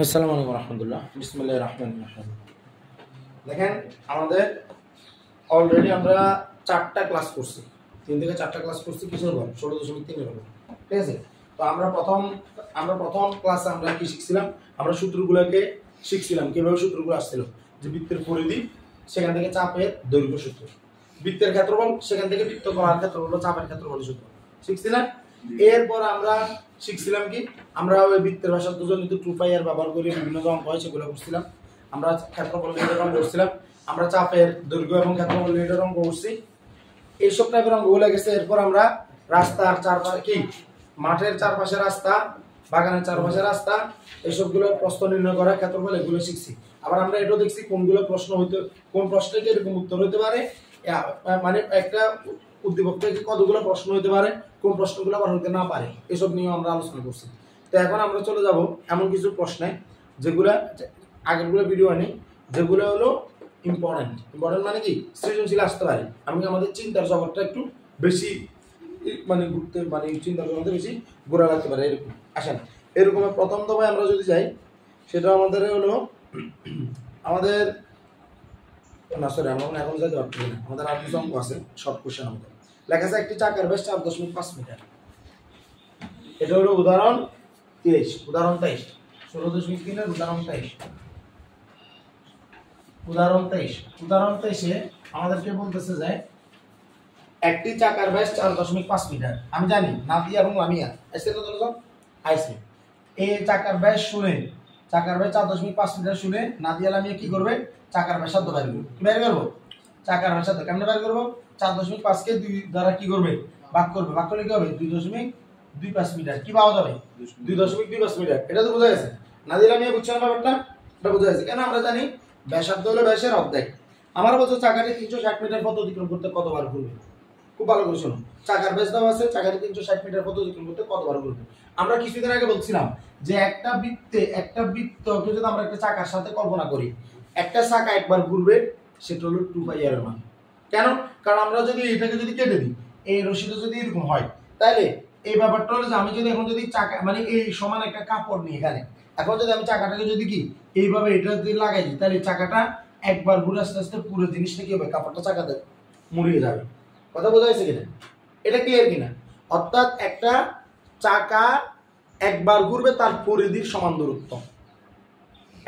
আসসালামু আলাইকুম রহমতুল্লাহ। বিসমিল্লাহির রহমানির রহিম। দেখেন, আমাদের অলরেডি আমরা 4টা ক্লাস করছি, 3 থেকে 4টা ক্লাস করছি কিসের উপর? 16.3 এর উপর। ঠিক আছে। তো আমরা প্রথম ক্লাসে আমরা কি শিখছিলাম? আমরা সূত্রগুলোকে শিখছিলাম, কিভাবে সূত্রগুলো আসছিল। যে বৃত্তের পরিধি, সেখান থেকে চাপের দৈর্ঘ্য সূত্র, বৃত্তের ক্ষেত্রফল, সেখান থেকে বৃত্ত করার ক্ষেত্রফল, চাপের ক্ষেত্রফল সূত্র শিখছিলাম। এরপর আমরা শিখছিলাম কি, আমরা ওই বৃত্তের ব্যাসার্ধ জনিত 2π এর ব্যবহার করে বিভিন্ন অঙ্ক হয় সেগুলো করছিলাম। আমরা ক্ষেত্রফল নির্ণয়ের অঙ্ক করছিলাম, আমরা চাপের দৈর্ঘ্য এবং ক্ষেত্রফল নির্ণয়ের অঙ্ক করছি। এইসব টাইপের অঙ্কগুলো গেছে। এরপর আমরা রাস্তার চারপাশে কি, মাঠের চারপাশে রাস্তা, বাগানের চারপাশে রাস্তা, এইসবগুলো প্রশ্ন নির্ণয় করা, ক্ষেত্রফল, এগুলো শিখছি। আবার আমরা এটাও দেখছি কোনগুলো প্রশ্ন হইতে, কোন প্রশ্নে কি এরকম উত্তর হইতে পারে, মানে একটা উদ্দীপক থেকে কতগুলো প্রশ্ন হইতে পারে, কোন প্রশ্নগুলো আবার হইতে না পারে, এসব নিয়ে আমরা আলোচনা করছি। তো এখন আমরা চলে যাব এমন কিছু প্রশ্নে যেগুলা আগেরগুলো ভিডিও নেই, যেগুলো হলো ইম্পর্টেন্ট মানে কি সৃজনশীল আসতে পারে, এমনকি আমাদের চিন্তার জগৎটা একটু বেশি মানে ঘুরতে, মানে চিন্তার জগতে বেশি ঘোরা লাগতে পারে। এরকম আসেন, এরকম প্রথম দফায় আমরা যদি যাই, সেটা আমাদের হলো আমাদের না সরি আমরা এখন যাইতে পারছি না, আমাদের আর কিছু অঙ্ক আছে, শর্ট কোশ্চেন আমাদের লেখা আছে একটি চাকার ব্যাস 4.5 মিটার। এটা হলো উদাহরণ 23, উদাহরণ 23, 16.3 এর উদাহরণ 23, উদাহরণ 23 এ আমাদেরকে বলতেছে যে একটি চাকার ব্যাস 4.5 মিটার। আমি জানি নাদিয়া এবং লামিয়া এসে তো দলজন আইছে, এই চাকার ব্যাস শুনে, চাকার ব্যাস 4.5 মিটার শুনে নাদিয়া লামিয়া কি করবে? চাকার ব্যাসার্ধ বের করবে। কি বের করবো? চাকার ব্যাসার্ধ কেমনে বের করবো? 4.5 কে 2 দ্বারা কি করবে? ভাগ করবে। ভাগ করলে কি হবে? 2.25 মিটার। কি পাওয়া যাবে? 2.25 মিটার। এটা তো বোঝা গেছে। নাদিয়া লামিয়া বুঝছেন ব্যাপারটা? এটা বোঝা গেছে। কেন আমরা জানি ব্যাসার্ধ হলো ব্যাসের অর্ধেক। আমার বলছে চাকাটি 360 মিটার পথ অতিক্রম করতে কতবার ঘুরবে? খুব ভালো করে শোনো, চাকার ব্যাস দেওয়া আছে, চাকাটি 360 মিটার পথ অতিক্রম করতে কতবার ঘুরবে? আমরা কিছুদিন আগে বলছিলাম যে একটা বৃত্তকে যদি আমরা একটা চাকার সাথে কল্পনা করি, একটা চাকা একবার ঘুরবে, সেটা হলো 2π এর মান। কেন? কারণ আমরা যদি এটাকে যদি কেটে দিই, এই রশিটা যদি এরকম হয়, তাহলে এই ব্যাপারটা হলো যে আমি যদি এখন যদি চাকা মানে এই সমান একটা কাপড় নিই এখানে, এখন যদি আমি চাকাটাকে যদি কি এইভাবে এটা যদি লাগাই দিই, তাহলে চাকাটা একবার ঘুরে আস্তে আস্তে পুরো জিনিসটা কি হবে? কাপড়টা চাকাতে মুড়িয়ে যাবে। কথা বোঝা যাচ্ছে কিনা? এটা ক্লিয়ার কিনা? অর্থাৎ একটা চাকা একবার ঘুরবে তার পরিধির সমান দূরত্ব,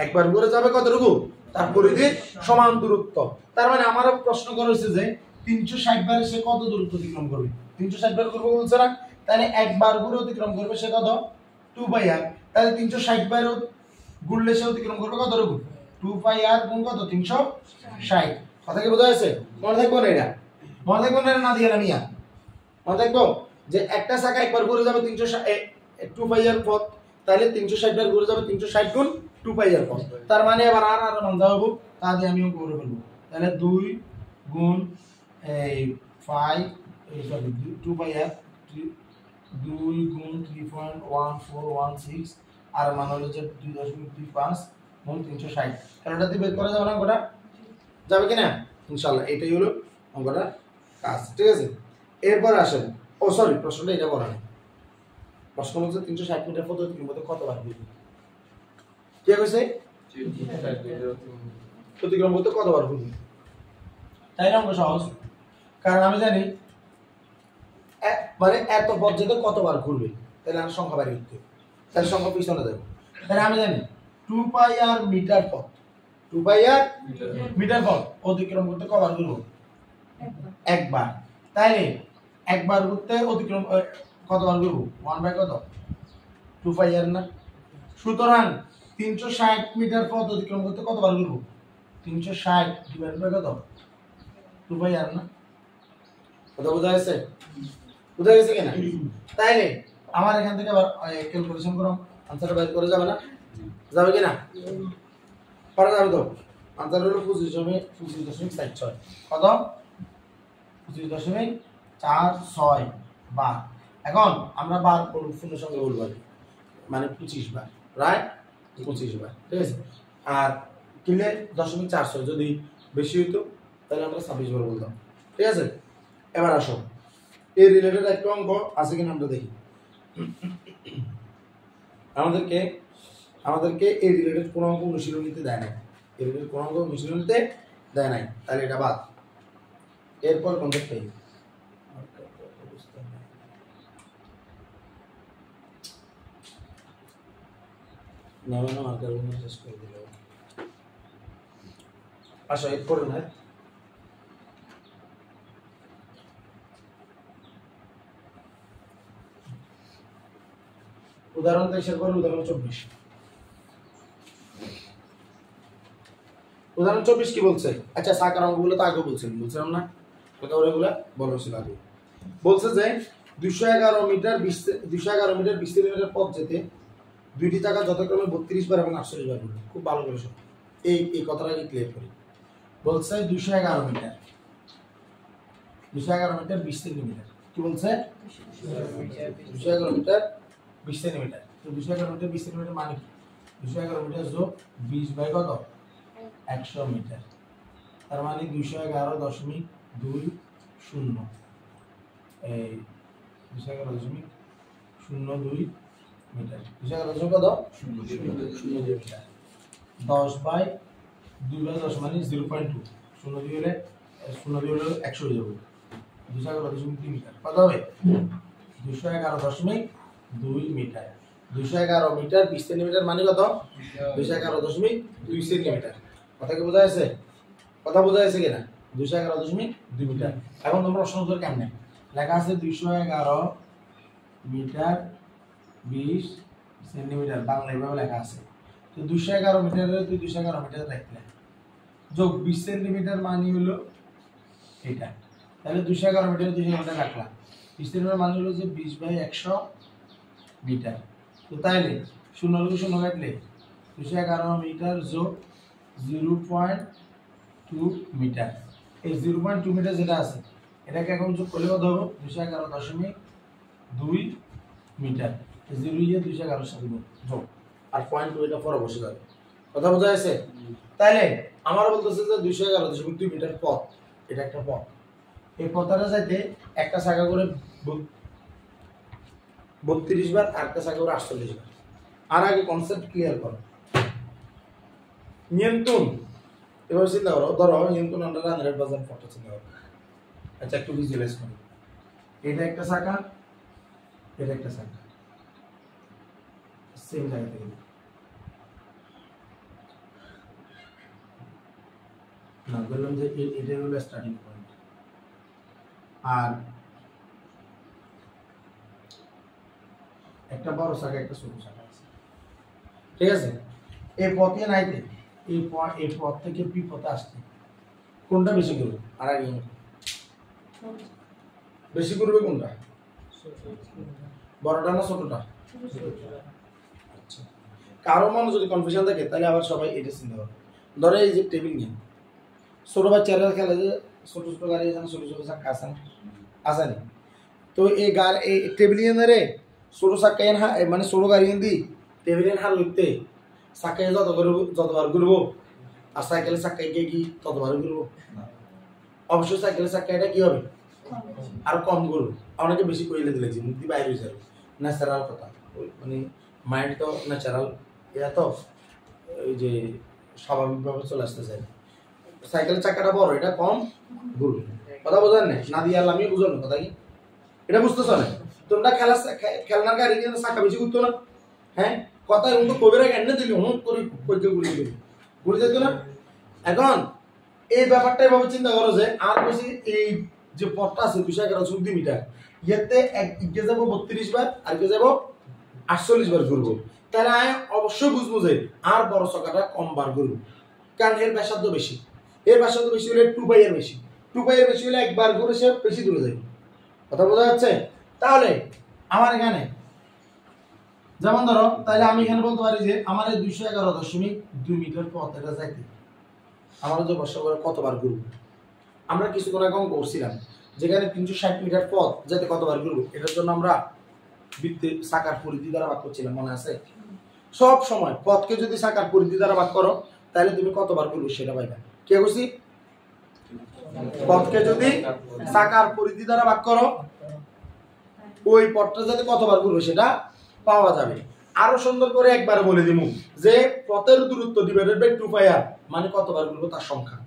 একবার ঘুরে যাবে কতটুকু? তার পরিধির সমান দূরত্ব। তার মানে আমার প্রশ্ন করা হয়েছে যে 360 বারে সে কত দূরত্ব অতিক্রম করবে? 360 বার করবে বলছে না, তাহলে একবার ঘুরে অতিক্রম করবে সে কত? 2π r। তাহলে 360 বার ঘুরলে সে অতিক্রম করবে কতটুকু? 2π r গুণ কত? 360। কথা কি বোঝা যাচ্ছে? মনে থাকবো না এটা, মনে থাকবো না না দিয়ে নিয়া, মনে থাকবো যে একটা চাকা একবার ঘুরে যাবে 2π r পথ, তাহলে 360 বার ঘুরে যাবে 360 গুণ 2π r পথ। তার মানে এবার আর মান দেওয়া হবে, তা দিয়ে আমিও করে ফেলবো। তাহলে 2 গুণ এই 5 সরি 2π r, 2 গুণ 3.1416 আর মান হলো যে 2.25 গুণ 360। তাহলে এটা দিয়ে বের করা যাবে না? গোটা যাবে কিনা? ইনশাআল্লাহ এটাই হলো অঙ্কটা কাজ। ঠিক আছে, এরপর আসেন, ও সরি প্রশ্নটা এটা করা নেই। প্রশ্ন হচ্ছে 360 মিটার পথ অতিক্রম করতে কতবার ঘুরবে? কি কইছে? অতিক্রম করতে কতবার ঘুরবে? তাই না? অঙ্ক সহজ, কারণ আমি জানি মানে এত পথ যেতে কতবার ঘুরবে, তাহলে আমার সংখ্যা বাড়ি হচ্ছে, তাহলে সংখ্যা পিছনে যাবে। তাহলে আমি জানি 2π r মিটার পথ, 2π r মিটার পথ অতিক্রম করতে কবার ঘুরবো? একবার। তাইলে একবার ঘুরতে অতিক্রম কতবার ঘুরবো? 1 কত? 2π r না। সুতরাং 360 মিটার পথ অতিক্রম করতে কতবার ঘুরবো? 360 ডিভাইড বাই কত? 2π r না। কথা বোঝা যাচ্ছে? বোঝা গেছে কিনা? তাইলে আমার এখান থেকে আবার ক্যালকুলেশন করো, আনসারটা বের করে যাবে না? যাবে কিনা? পারা যাবে তো? আনসার হলো 25.46 কত? 25.46 বার। এখন আমরা বার পূর্ণ সংখ্যা বলবো, মানে 25 বার, রাইট? 25 বার। ঠিক আছে, আর কিলে 0.46 যদি বেশি হইতো তাহলে আমরা 26 বার বলতাম। ঠিক আছে, এবার আসো এই রিলেটেড একটা অঙ্ক আছে কিনা আমরা দেখি। আমাদেরকে আমাদেরকে এই রিলেটেড কোনো অঙ্ক অনুশীলনীতে দেয় নাই, এই রিলেটেড কোনো অঙ্ক অনুশীলনীতে দেয় নাই, তাহলে এটা বাদ। এরপর কনসেপ্টটাই নামানো মার্কার গুলো শেষ করে দিল। আচ্ছা এরপর না উদাহরণ 23 এর পর উদাহরণ 24। উদাহরণ 24 কি বলছে? আচ্ছা সাকার অঙ্কগুলো তো আগে বলছিলাম না, ওগুলা বলা ছিল আগে। বলছে যে 211 মিটার 20 সেন্টিমিটার পথ যেতে দুইটি চাকা যথাক্রমে 32 বার এবং 48 বার ঘুরবে। খুব ভালো করে শোনো, এই কথাটা আগে ক্লিয়ার করি। বলছে 211 মিটার 20 সেন্টিমিটার, কি বলছে? 211 মিটার 20 সেন্টিমিটার। তো 211 মিটার 20 সেন্টিমিটার মানে কি? 211 মিটার যোগ 20 বাই কত? 100 মিটার, তার মানে 211.20 এই 211.02 মিটার। 211 কত? 0.02 মিটার। 10 বাই 2 বাই 10 মানে 0.2, 0.2 হলে 0.2 হলে 100 হয়ে যাবে। 211.2 মিটার কত হবে? 211.2 মিটার। 211 মিটার 20 সেন্টিমিটার মানে কত? 211.2 সেন্টিমিটার। কথা কি বোঝা যাচ্ছে? কথা বোঝা যাচ্ছে কিনা? 211.2 মিটার। এখন তোমরা প্রশ্ন উত্তর কেমনে লেখা আছে? 211 মিটার 20 সেন্টিমিটার, বাংলা এইভাবে লেখা আছে। তো 211 মিটারের তুই 211 মিটার রাখলে যোগ 20 সেন্টিমিটার মানে হলো এটা, তাহলে 211 মিটার 200 মিটার রাখলাম। 20 সেন্টিমিটার মানে হলো যে 20 বাই 100 মিটার। তো তাইলে 0 থেকে 0 কাটলে 211 মিটার যোগ 0.2 মিটার। এই 0.2 মিটার যেটা আছে এটাকে এখন যোগ করলে কত হবে? 211.2 মিটার। 0 দিয়ে 211 সাথে যোগ আর 0.2 এটা পরে বসে যাবে। কথা বোঝা যাচ্ছে? তাইলে আমার বলতেছে যে 211.2 মিটার পথ, এটা একটা পথ। এই পথটা যাইতে একটা চাকা করে 32 বার আর একটা চাকা করে 48 বার। আর আগে কনসেপ্ট ক্লিয়ার করো। নিয়ন্ত্রণ এবার চিন্তা করো, ধরো নিয়ন্ত্রণ আন্ডার 100% পথটা চিন্তা করো। আচ্ছা একটু ভিজুয়ালাইজ করো। এটা একটা চাকা, এটা একটা চাকা, সেম জায়গা থেকে না বললাম যে এটা হলো স্টার্টিং পয়েন্ট, আর একটা বড় চাকা একটা ছোট চাকা আছে, ঠিক আছে? এই পথে নাইতে এই পথ থেকে পি পথে আসতে কোনটা বেশি করবে? আর আগে বেশি করবে কোনটা? বড়টা না ছোটটা? আচ্ছা, কারো মনে যদি কনফিউশন থাকে তাহলে আবার সবাই এটা চিন্তা করো। ধরো এই যে টেবিল নিয়ে ছোট বাচ্চারা খেলে যে ছোট ছোট গাড়ি আছে, ছোট ছোট চাকা আছে না? তো এই এই টেবিল নিয়ে রে ছোট চাকা মানে ছোট গাড়ি দি টেবিলের হার লইতে চাকায় যতবার ঘুরবো আর সাইকেলের চাকায় গিয়ে কি ততবার ঘুরবো? অবশ্যই সাইকেলের চাকা এটা কি হবে? আর কম ঘুরবো। অনেকে বেশি কইলে দিলে যে মুক্তি বাইরে হয়ে যাবে, ন্যাচারাল কথা, মানে মাইন্ড তো ন্যাচারাল, এটা তো ওই যে স্বাভাবিকভাবে চলে আসতে চাই। সাইকেলের চাকাটা বড়, এটা কম ঘুরবে। কথা বোঝেন না? না দিয়ে আমি বুঝলাম কথা কি এটা বুঝতেছ না? তোমরা খেলনার গাড়ি কিন্তু চাকা বেশি ঘুরতো না? হ্যাঁ, কথা কিন্তু কবিরা এনে দিলি হুম করে ঘুরে যেত না? এখন এই ব্যাপারটা এভাবে চিন্তা করো যে আর বেশি এই যে পথটা আছে 211.2 মিটার, ইয়েতে এগিয়ে যাবো 32 বার আর এগিয়ে যাবো 48 বার ঘুরবো। তাহলে আমি অবশ্যই বুঝবো যে আর বড় চাকাটা কম বার ঘুরবো, কারণ এর ব্যাসার্ধ বেশি। এর ব্যাসার্ধ বেশি হলে 2 পাই এর বেশি, 2 পাই এর বেশি হলে একবার ঘুরে সে বেশি দূরে যাবে। কথা বোঝা যাচ্ছে? তাহলে আমার এখানে যেমন ধরো, তাহলে আমি এখানে বলতে পারি যে আমার এই 211.2 মিটার পথ এটা যাইতে আমার যে বর্ষা করে কতবার ঘুরবো। আমরা কিছুক্ষণ আগে করছিলাম যেখানে 360 মিটার পথ যাতে কতবার ঘুরবো, এটার জন্য আমরা বৃত্তের চাকার পরিধি দ্বারা ভাগ করছিলাম, মনে আছে? সব সময় পথকে যদি চাকার পরিধি দ্বারা ভাগ করো তাহলে তুমি কতবার ঘুরবে সেটা পাইবা। কে বলছি? পথকে যদি চাকার পরিধি দ্বারা ভাগ করো ওই পথটা যাতে কতবার ঘুরবে সেটা পাওয়া যাবে। আরো সুন্দর করে একবার বলে দিব যে পথের দূরত্ব ডিভাইডেড বাই 2 পাই আর মানে কতবার ঘুরবে তার সংখ্যা।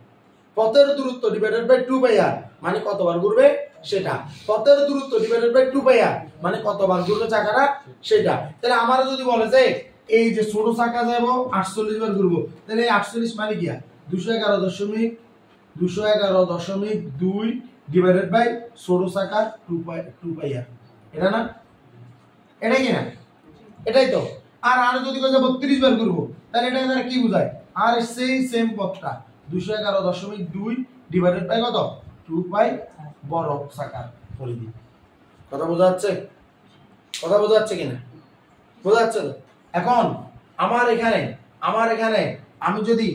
পথের দূরত্ব ডিভাইডেড বাই 2 পাই আর মানে কতবার ঘুরবে সেটা। পথের দূরত্ব ডিভাইডেড বাই 2 পাই আর মানে কতবার ঘুরবে চাকাটা সেটা। তাহলে আমারা যদি বলে যে এই যে ছোট চাকা যাব 48 বার ঘুরবো, তাহলে 48 মানে কি 211.2 ডিভাইডেড বাই ছোট চাকা 2 পাই আর, এটা না? এটাই কি না? এটাই তো। আর যদি কই যে 32 বার ঘুরবো, তাহলে এটা দ্বারা কি বোঝায়? আর সেই সেম পথটা 211.2 ডিভাইডেড বাই কত 2 পাই বড় চাকার পরিধি। কথা বোঝা যাচ্ছে? কথা বোঝা যাচ্ছে কিনা? বোঝা যাচ্ছে তো? এখন আমার এখানে আমি যদি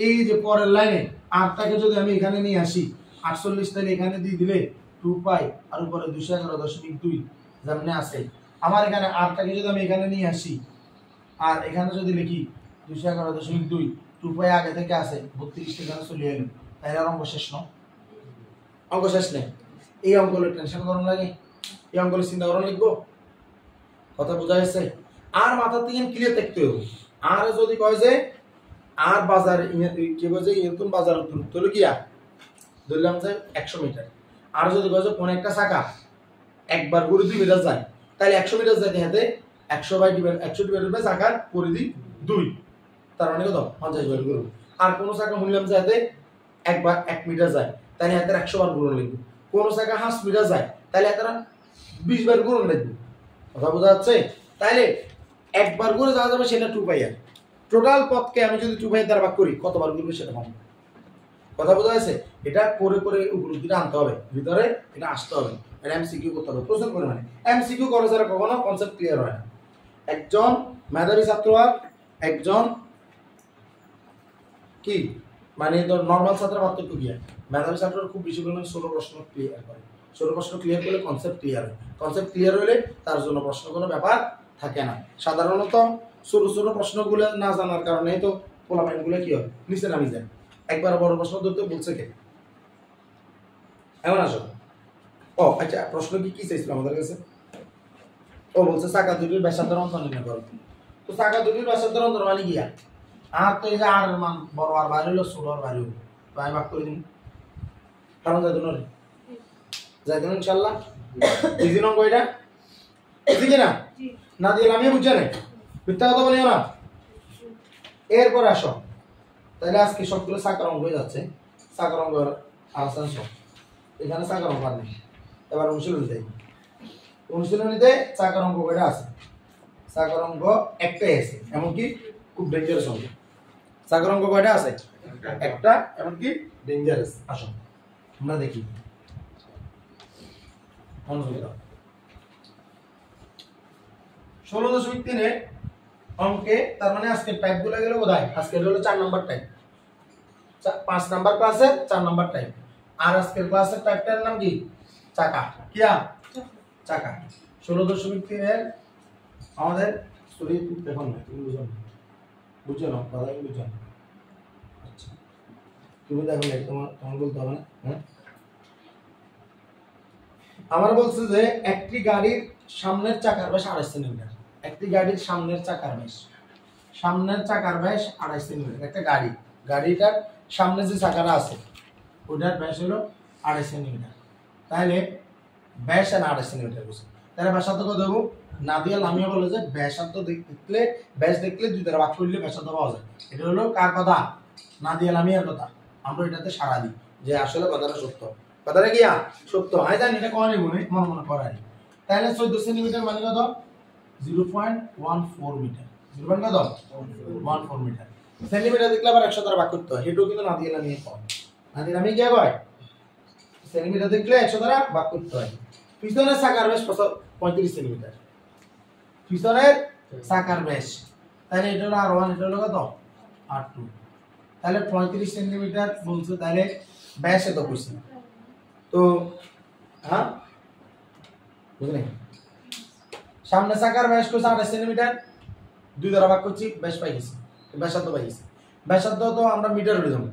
এই যে পরের লাইনে আরটাকে যদি আমি এখানে নিয়ে আসি 48, তাহলে এখানে দিয়ে দিলে 2 পাই আর উপরে 211.2 যেমন আছে। আমার এখানে আরটাকে যদি আমি এখানে নিয়ে আসি আর এখানে যদি লিখি 211.2 2 পাই আগে থেকে আছে 32 এখানে চলে এলো, তাহলে আর অঙ্ক শেষ নয়? অঙ্ক শেষ নেই। এই অঙ্কগুলো টেনশন করুন লাগে, এই অঙ্কগুলো চিন্তা করুন লিখবো। কথা বোঝা যাচ্ছে? আর মাথা থেকে ক্লিয়ার দেখতে হবে। আর যদি কয় যে আর বাজার কি বলে যে নতুন বাজার দূরত্ব হলো গিয়া ধরলাম যে 100 মিটার, আর যদি কয় যে কোন একটা চাকা একবার ঘুরে 2 মিটার যায়, তাহলে 100 মিটার যাইতে হাতে 100 ডিভাইডেড বাই চাকার পরিধি 2, তার মানে কত 50 বার ঘুরবে। আর কোন চাকা মূল্যাম যাইতে একবার 1 মিটার যায়, তাহলে হাতে 100 বার ঘুরন লাগবে। কোন চাকা 5 মিটার যায়, তাহলে হাতে 20 বার ঘুরন লাগবে। কথা বোঝা যাচ্ছে? তাইলে একবার ঘুরে যাওয়া যাবে সেটা 2 পাই আর। টোটাল পথকে আমি যদি 2 পাই দ্বারা ভাগ করি কতবার ঘুরবে সেটা পাবো। কথা বোঝা যাচ্ছে? এটা করে করে উপলব্ধিটা আনতে হবে, ভিতরে এটা আসতে হবে, এটা এমসিকিউ করতে হবে প্রচুর পরিমাণে। এমসিকিউ করে যারা কখনো কনসেপ্ট ক্লিয়ার হয় না। একজন মেধাবী ছাত্র আর একজন কি মানে নরমাল ছাত্রের পার্থক্য কি? মেধাবী ছাত্র খুব বেশি পরিমাণে 16 প্রশ্ন ক্লিয়ার করে। 16 প্রশ্ন ক্লিয়ার করলে কনসেপ্ট ক্লিয়ার হয়। কনসেপ্ট ক্লিয়ার হলে তার জন্য প্রশ্ন কোনো ব্যাপার থাকে না। সাধারণত ছোট ছোট প্রশ্নগুলো না জানার কারণে তো পোলাপাইনগুলো কি হয় নিচে নামি যায়। একবার বড় প্রশ্ন ধরতে বলছে কে? এমন আসো। ও আচ্ছা, প্রশ্ন কি চাইছিল আমাদের কাছে? ও বলছে চাকা দুটির ব্যাসার্ধের অন্তর নির্ণয় করো। তো চাকা দুটির ব্যাসার্ধের অন্তর মানে কি? আর তো এই যে আর মান বড় আর বাইরে হলো, ছোট আর বাইরে হলো, তো আমি ভাগ করে দিন। কারণ যাইতো না ইনশাল্লাহ। ইজি নং কয়টা? ইজি কিনা? না দিয়ে আমি বুঝছে না, মিথ্যা কথা বলিও না। এরপর আসো, তাহলে আজকে সবগুলো চাকার অঙ্ক হয়ে যাচ্ছে। চাকার অঙ্ক আসান সব এখানে চাকার অঙ্ক আর নেই। এবার অনুশীলনীতে অনুশীলনীতে চাকার অঙ্ক কয়টা আছে? চাকার অঙ্ক একটাই আছে, এমনকি খুব ডেঞ্জারাস অঙ্ক। চাকার অঙ্ক কয়টা আছে? একটা, এমনকি ডেঞ্জারাস। আসো আমরা দেখি। 16.3 অঙ্কে তার মানে আজকের টাইপ গুলো গেল বোধহয়। আজকের হলো 4 নাম্বার টাইপ, 5 নাম্বার ক্লাসে 4 নাম্বার টাইপ। আর আজকের ক্লাসের টাইপটার নাম কি? চাকা। কিয়া? চাকা। 16.3 এর আমাদের সরি দেখুন না, তুমি বুঝছো না দাদা, বুঝছো না? আচ্ছা তুমি দেখো না, তোমার বলতে হবে না। হ্যাঁ, আমার বলছে যে একটি গাড়ির সামনের চাকার ব্যাস 28 সেন্টিমিটার। একটি গাড়ির সামনের চাকার ব্যাস 28 সেন্টিমিটার। একটা গাড়িটার সামনে যে চাকাটা আছে ওটার ব্যাস হলো 28 সেন্টিমিটার। তাহলে ব্যাস আর 28 সেন্টিমিটার বলছে। তাহলে ব্যাসার্ধ কত দেবো? নাদিয়া লামিয়া বলে যে ব্যাসার্ধ দেখলে ব্যাস দেখলে 2 দ্বারা ভাগ করলে ব্যাসার্ধ পাওয়া যায়। এটা হলো কার কথা? নাদিয়া লামিয়ার কথা। আমরা এটাতে সাড়া দিই যে আসলে কথাটা সত্য। কথাটা কি সত্য? আমি জানি এটা কখনই মনে মনে করাই। তাহলে 14 সেন্টিমিটার মানে কত? 0.14 মিটার। 0.14 মিটার। সেন্টিমিটার দেখলে আবার 100 দ্বারা ভাগ করতে হয়। এটাও কিন্তু নাদিয়া লামিয়া কয়। নাদিয়া লামিয়া কি কয়? সেন্টিমিটার দেখলে 100 দ্বারা ভাগ করতে হয়। পিছনের চাকার ব্যাস 35 সেন্টিমিটার। পিছনের চাকার ব্যাস, তাহলে এটা হলো R1, এটা হলো কত? R2। তাহলে 35 সেন্টিমিটার বলছে, তাহলে ব্যাস এত কইছে। তো হ্যাঁ বুঝলেন, সামনে চাকার ব্যাস কইছে 28 সেন্টিমিটার, 2 দ্বারা ভাগ করছি ব্যাস পাই গেছি, ব্যাসার্ধ পাই গেছি। ব্যাসার্ধ তো আমরা মিটার হয়ে যাব,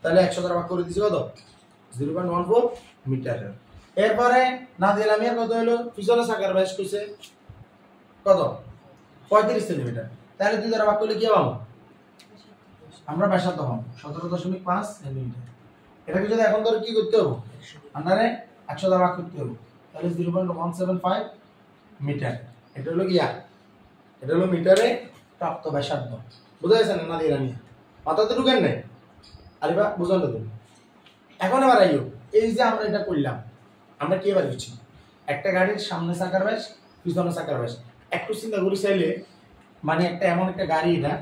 তাহলে 100 দ্বারা ভাগ করে দিছি কত? 0.14 মিটার। এরপরে না দিলাম এর কত হলো? পিছনে চাকার ব্যাস কইছে কত? 35 সেন্টিমিটার। তাহলে 2 দ্বারা ভাগ করলে কি পাবো আমরা? ব্যাসার্ধ পাবো 17.5 সেন্টিমিটার। এটাকে যদি এখন ধরে কি করতে হবে, আন্ডারে 100 দ্বারা ভাগ করতে হবে, তাহলে 0.175 মিটার। এটা হলো কি এটা হলো মিটারে প্রাপ্ত ব্যাসার্ধ। বুঝা গেছে না? দিয়ে আমি মাথাতে ঢুকেন নাই আরিবা বুঝান তো। এখন আবার আইও, এই যে আমরা এটা করলাম, আমরা কি এবার হচ্ছি একটা গাড়ির সামনে চাকার ব্যাস পিছনে চাকার ব্যাস একটু চিন্তা করি চাইলে, মানে একটা এমন একটা গাড়ি এটা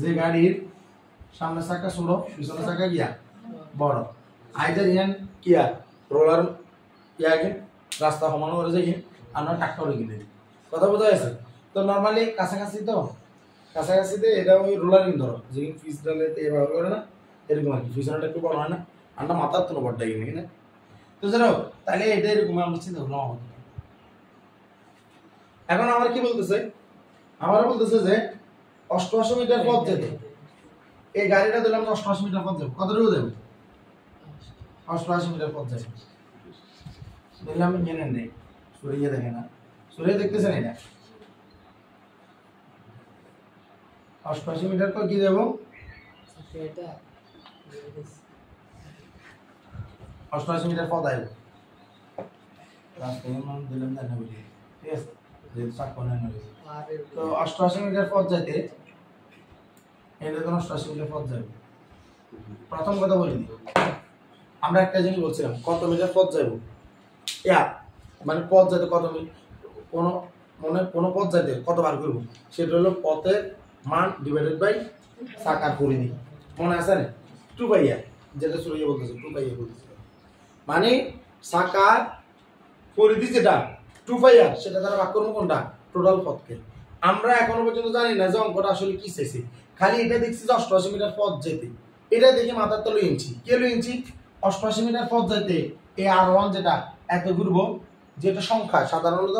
যে গাড়ির সামনে চাকা ছোট পিছনে চাকা গিয়া বড়, আইদার ইয়ান কিয়া রোলার ইয়া গিয়ে রাস্তা সমান করে যাই আমরা ট্রাক্টরে কিনে কথা বোঝা গেছে। তো নর্মালি কাছাকাছিতে এটা ওই রোলার কিন্তু ধরো যে ফিস ডালেতে ব্যবহার করে না, এরকম আর কি, পিছনেটা একটু বড় হয় না, আমরা মাথার তো বড়টা কিনে না। তো জানো তাহলে এটা এরকম আমরা চিন্তা করলাম। এখন আমার কি বলতেছে, আমার বলতেছে যে 88 মিটার পথ যেতে, এই গাড়িটা দিলাম 88 মিটার পথ যাবে, কতটুকু দেবে? 88 মিটার পথ যাবে দিলাম। ইঞ্জিনিয়ার নেই, সরিয়ে দেখে না, সরিয়ে দেখতেছেন এটা 88 মিটার পর কি দেবো? 88 মিটার পথ আইব রাস্তায় মান দিলাম জানা বুঝি, ঠিক আছে? যে চাকনে না তো 88 মিটার পথ যাইতে এটা তো 88 মিটার পথ যাবে। প্রথম কথা বলি আমরা একটা জিনিস বলছিলাম, কত মিটার পথ যাবো, মানে পথ যেতে কত মিটার, কোনো পথ যেতে কতবার করবো, সেটা হলো পথের মান ডিভাইডেড বাই চাকার পরিধি। মনে আছে না? 2 পাই আর, যেটা সুরিয়ে বলতেছে 2 পাই বলতেছে, মানে চাকার পরিধি যেটা 2 পাই আর, সেটা দ্বারা ভাগ করবো কোনটা? টোটাল পথকে। আমরা এখনো পর্যন্ত জানি না যে অঙ্কটা আসলে কি চাইছে, খালি এটা দেখছি যে 88 মিটার পথ যেতে, এটা দেখে মাথার তলে ইঞ্চি কে ইঞ্চি 88 মিটার পথ যেতে এই R1 যেটা এত ঘুরবো, যেটা সংখ্যা সাধারণত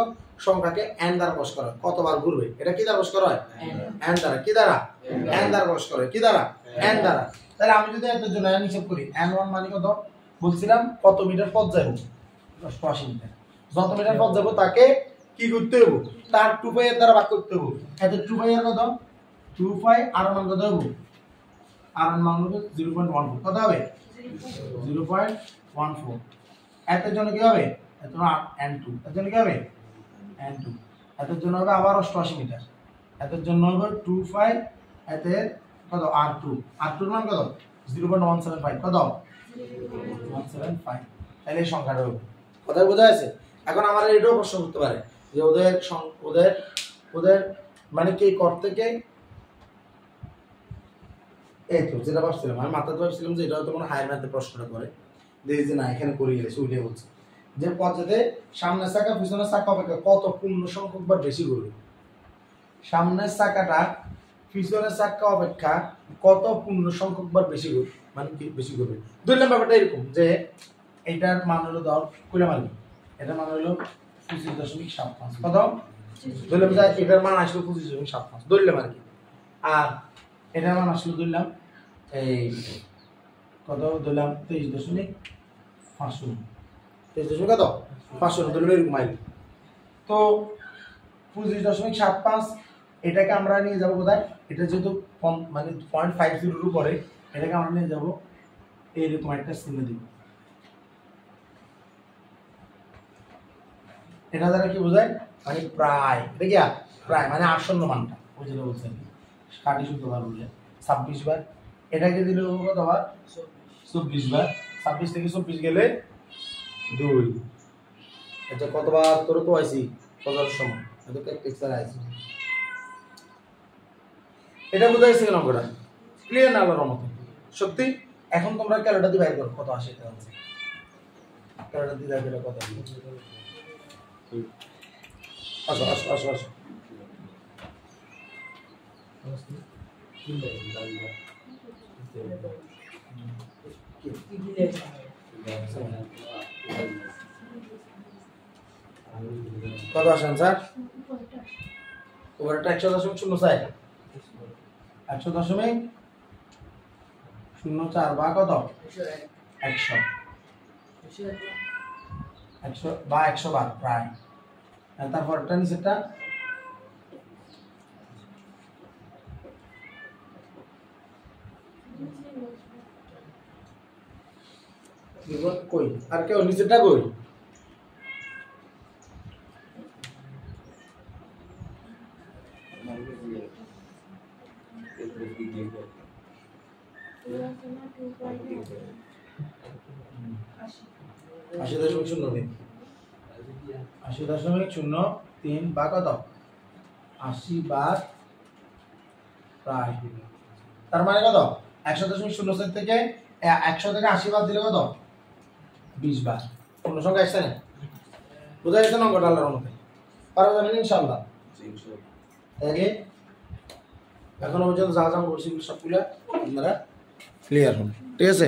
সংখ্যাকে n দ্বারা প্রকাশ করা হয়, কতবার ঘুরবে এটা কি দ্বারা প্রকাশ করা হয়? n দ্বারা। কি দ্বারা? n দ্বারা প্রকাশ করা হয়। কি দ্বারা? n দ্বারা। তাহলে আমি যদি এর জন্য n হিসাব করি, n1 মানে কত বলছিলাম, কত মিটার পথ যাব? 88 মিটার। যত মিটার পথ যাব তাকে কি করতে হবে? তার 2 পাই এর দ্বারা ভাগ করতে হবে। এত 2 পাই এর কত? 2 পাই R1 মান কত হবে? R1 মান হবে 0.14, কত হবে? 0.14। এর জন্য কি হবে? এর জন্য n2, এর জন্য কি হবে? n2। এর জন্য হবে আবার 88 মিটার, এর জন্য হবে 2 পাই এর কত? R2, R2 এর মান কত? 0.175, কত? 175। তাহলে এই সংখ্যাটা হবে। কথা বোঝা যাচ্ছে? এখন আমরা এটাও প্রশ্ন করতে পারে যে ওদের মানে কি করতে কে, এই তো যেটা ভাবছিলাম আমি মাথাতে ভাবছিলাম যে এটা হয়তো কোনো হায়ার ম্যাথে প্রশ্নটা করে, দেখি যে না এখানে করে গেছে, উঠে বলছে যে পথেতে সামনের চাকা পিছনের চাকা অপেক্ষা কত পূর্ণ সংখ্যক বার বেশি ঘুরবে। সামনের চাকাটা পিছনের চাকা অপেক্ষা কত পূর্ণ সংখ্যক বার বেশি ঘুরবে, মানে কি বেশি ঘুরবে। ধরলাম ব্যাপারটা এরকম যে এইটার মান হলো ধর কইলা মারবি, এটার মান হলো 25.75, কত? ধরলাম যে এটার মান আসলো 25.75 ধরলাম আর কি, আর এটার মান আসলো ধরলাম এই কত ধরলাম 23.5, 23 কত 500 ধরলাম এরকম মাইল। তো 25.75 এটাকে আমরা নিয়ে যাবো কোথায়? এটা যেহেতু কম মানে 0.50 এর উপরে, এটাকে আমরা নিয়ে যাবো এইরকম একটা চিহ্ন দিব। এটা দ্বারা কি বোঝায়? মানে প্রায়, এটা কি প্রায় মানে আসন্ন মানটা, ওই যেটা বলছেন কাটি শুদ্ধ বার বললে 26 বার, এটাকে দিলে কত বার? 24 বার। 26 থেকে 24 গেলে 2, এটা কতবার তোর তো আইছি কতর সময়, এটা তো টেক্সচার আইছি। এটা বুঝাইছে কেন অঙ্কটা ক্লিয়ার না আলোর মতো সত্যি? এখন তোমরা ক্যালকুলেটর দিয়ে বাইর করো কত আসে, এটা আছে ক্যালকুলেটর দিয়ে বাইর করে কত আসো আসো আসো আসো। কত আসেন স্যার? ওভারটা 100.04, 100.04 বা কত? 100 বা 100 বার প্রায়। তারপরটা নিচেরটা কই আর কেউ নিচেরটা কই আশি দশমিক শূন্য তিন 80.03 বা কত 80 বার প্রায় তার মানে কত 100.04 থেকে 100 থেকে 80 বার দিলে কত 20 বার পূর্ণ সংখ্যা আসছে না বুঝা গেছে অঙ্কটা আল্লাহর মতে পারো জানেন ইনশাআল্লাহ তাহলে এখনো পর্যন্ত যা যা বলছি সবগুলা আপনারা ক্লিয়ার হন ঠিক আছে